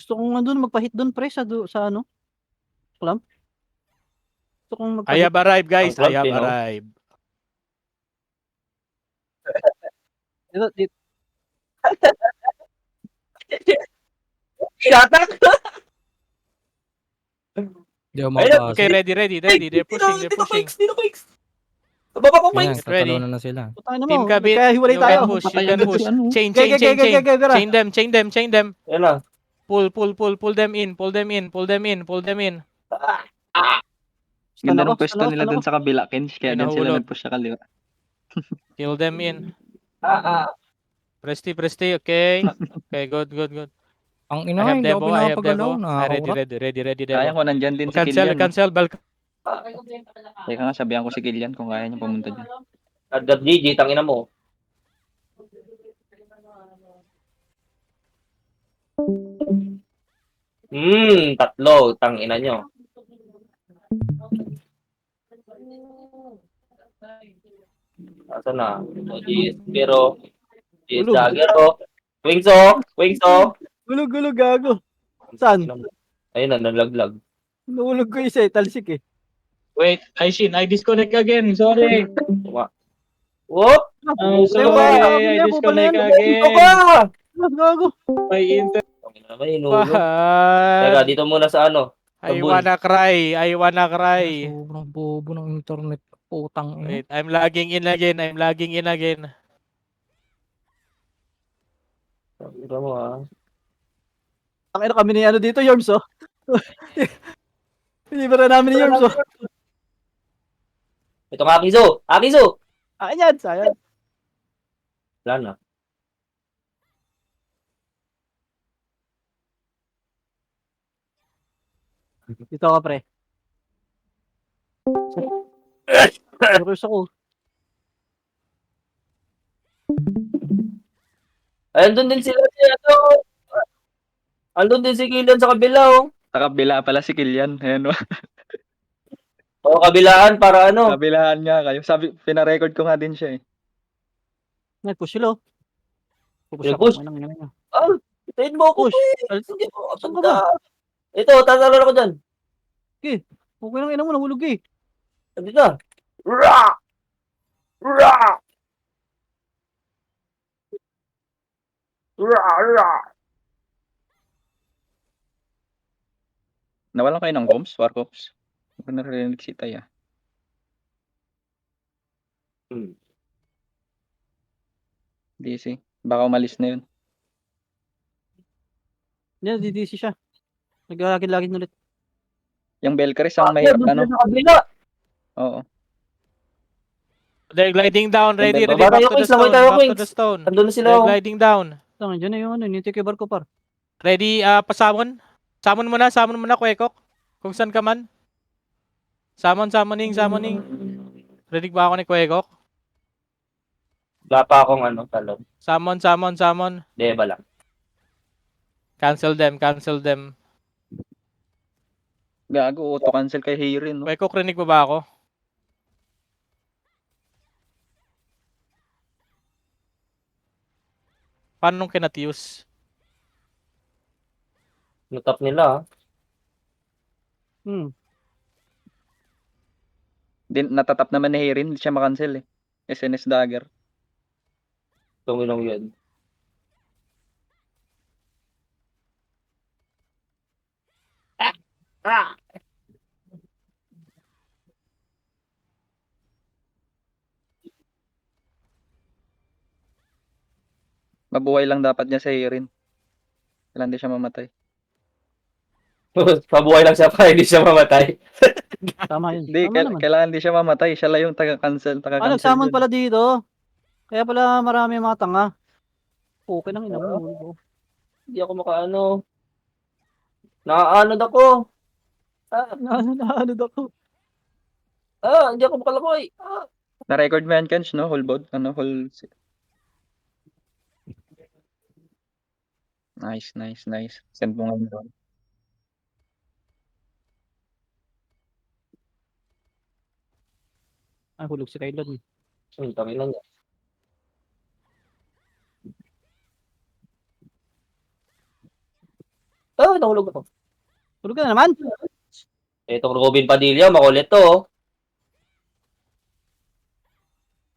Gusto kong andun magpa-hit dun pre sa ano, clump. Gusto kong I magpa-hit. have arrived, guys. Ang I have clump, arrived. Dito. Inatak! Hindi ako Ayun, makapasok. Okay, ready. They're pushing. Dito Quakes! Baba ko Ayan, Quakes! tatalunan na sila. Putang ina Team mo. Kabit, Kaya hiwalay you tayo. can push. You can push. Chain. Gara. Chain them. Ayan na. Pull them in. Pull them in. Ganda Stun ng pwesto ako, nila stun dun ako. sa kabila, Kench. Kaya May dun sila nahulog. nag-push sa kaliwa. Kill them in. Ah. Presti. Okay. Okay, good. Ang I ina, have hindi ako Devo. pinapagalaw. Nakakaurat. Ready, Kaya Devo. ko, nandyan din si Killian. Cancel, Balkan. Teka nga, sabihan ko si Killian kung kaya niya pumunta dyan. Agad GG, tangina mo. Tatlo, tangina nyo. Asa na? Pero Ulog. Dagger oh. Wings oh. Gulog, gago. Saan? Ayun na, nalaglag. Nahulog ko isa talsik eh. Wait, I disconnect again. Sorry. Whoop! Sorry, I disconnect again. Aba! Gago. My internet. Tangina naman, inulog. Teka, Bye. dito muna sa ano. I wanna cry. Sobrang bobo ng internet. Putang ina. Wait, I'm lagging in again. Tangina mo ah. Ang ina kami ni ano dito, Yorms oh. Pinibara namin ni Yorms oh. Ito nga, Akizo! Ayan, sayang. Wala na. Dito ka pre. Curious ako. Andun din sila si ano. Andun din si Killian sa kabila oh. Sa kabila pala si Killian. Ayan, O, kabilaan para ano. kabilaan nga kayo. Sabi, pinarecord ko nga din siya eh. Nag-push sila oh. Pupush Nag-push? ako. Manang ina. Tayin mo ako. Push. Sige po, Saan ka ba? Ito, tatalo ako dyan. Okay lang ina mo, nahulog eh. Sabi ka. Ra! Nawalan kayo ng comms? War comms? Hindi ko narinig si Tay ah. DC. Baka umalis na yun. Yan, DDC siya. Nag-lagin ulit. Yung Belcaris ang mahirap ano. Sa kabila. Oo. They're gliding down. Ready. Baba Back tayo, to the Queens. Lamay stone. tayo, Back to Queens. the stone. Andun na sila They're oh. gliding down. Tanga dyan na yung ano, nitike bar ko par. Ready, pasamon? Samon mo na, Kwekok. Kung saan ka man. Summoning. Ready ba ako ni Kwekok? Wala pa akong ano, talon. Summon. Deba lang. Cancel them. Gago, auto-cancel kay Hirin. No? Kwekok, rinig mo ba ako? Paano nung kinatius? Nutap nila ah. Natatap naman ni Hirin. Hindi siya makancel eh. SNS Dagger. Tuminong yun. Mabuhay lang dapat niya sa Hirin. Kailan di siya mamatay. Pabuhay lang siya para hindi siya mamatay. Tama yun. Hindi, Tama naman. kailangan di siya mamatay. Siya lang yung taga-cancel. Nagsamon pala dito. Kaya pala marami mga tanga. Okay lang ina mo. Hindi ako makaano. Nakaanod ako. Naanod ako. Hindi ako makalakoy. Na-record mo yan, Kench, no? Whole. Nice. Send mo nga doon. Hulog si Kailon. Tangin lang niya. Oh, nahulog ako. Tulog ka na naman. Itong Robin Padilla, makulit to. Oh.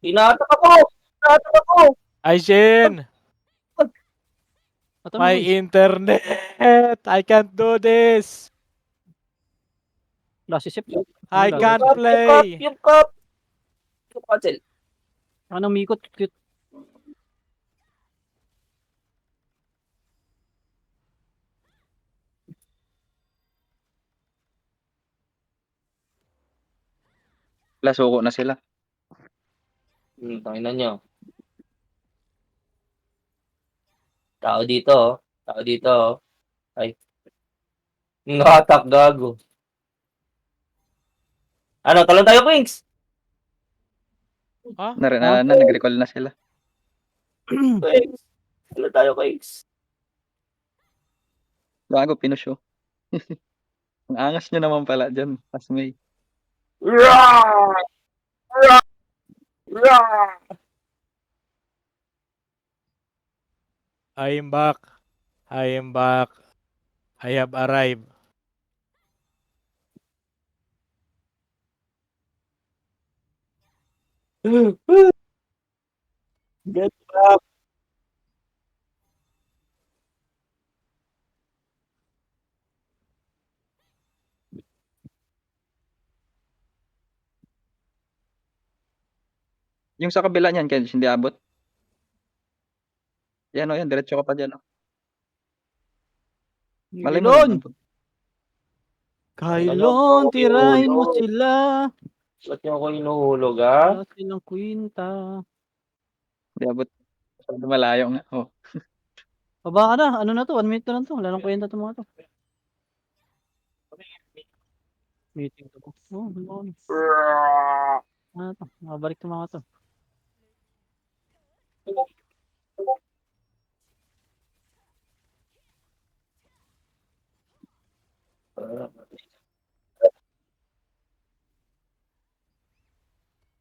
Tinatak ako! Tinatak ako! Ay, Shin! Ito My internet! I can't do this! Wala si Sip. I Wala. can't Yung play! cup! Yung cancel. Anong mikot? Cute. Wala, suko na sila. Tangina nyo. Tao dito, oh. Tao dito, oh. Ay. Nakatak, gago. Ano, talon tayo, Queens! Ha? Nag-recall na sila. Queens! Talon tayo, Queens. Bago, pinusyo. Ang angas nyo naman pala dyan, Asmay. Rawr! Rawr! Rawr! I am back. I am back. I have arrived. Get back! Yung sa kabila niyan, Kenj, hindi abot. Yan o, yan. Diretso ka pa dyan. O. Malay mo. Kailon! Abot. Kailon, tirahin mo sila. Ba't niyo ako inuhulog, ha? Wala silang kwinta. Hindi abot. Masyado malayo nga. Oh. Baba ka na. Ano na to? 1 minute na lang to. Wala nang kwenta to mga to. Meeting to. Oh, ano. Ano to? Makabalik to mga to.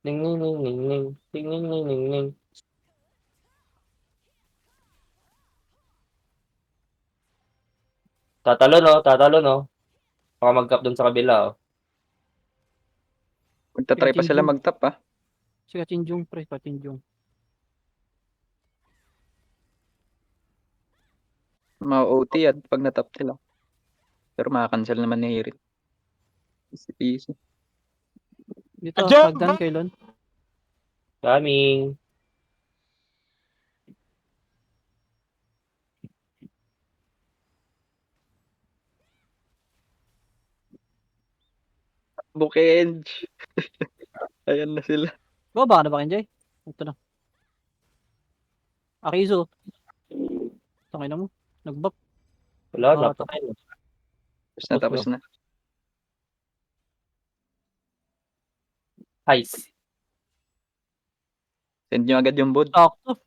Ning ning ning ning ning. Ning ning ning ning ning. Tatalo, no? Tatalo, no? Baka mag-cap dun sa kabila, oh. Magta-try pa sila mag-top, ha. Si Kachinjung, pre. Kachinjung. Ma-OT at pag na-top sila. Pero makakancel naman ni Hirit. Easy. Dito, Adyan! hagdan Kailon. Coming. Bukenj. Ayan na sila. Baba na ba Kenjay? Ito na. Akizo. Tangin na mo. Nag-buff. Wala, Ah, napatay. Tapos na. Heist. Send nyo agad yung board. Sakto.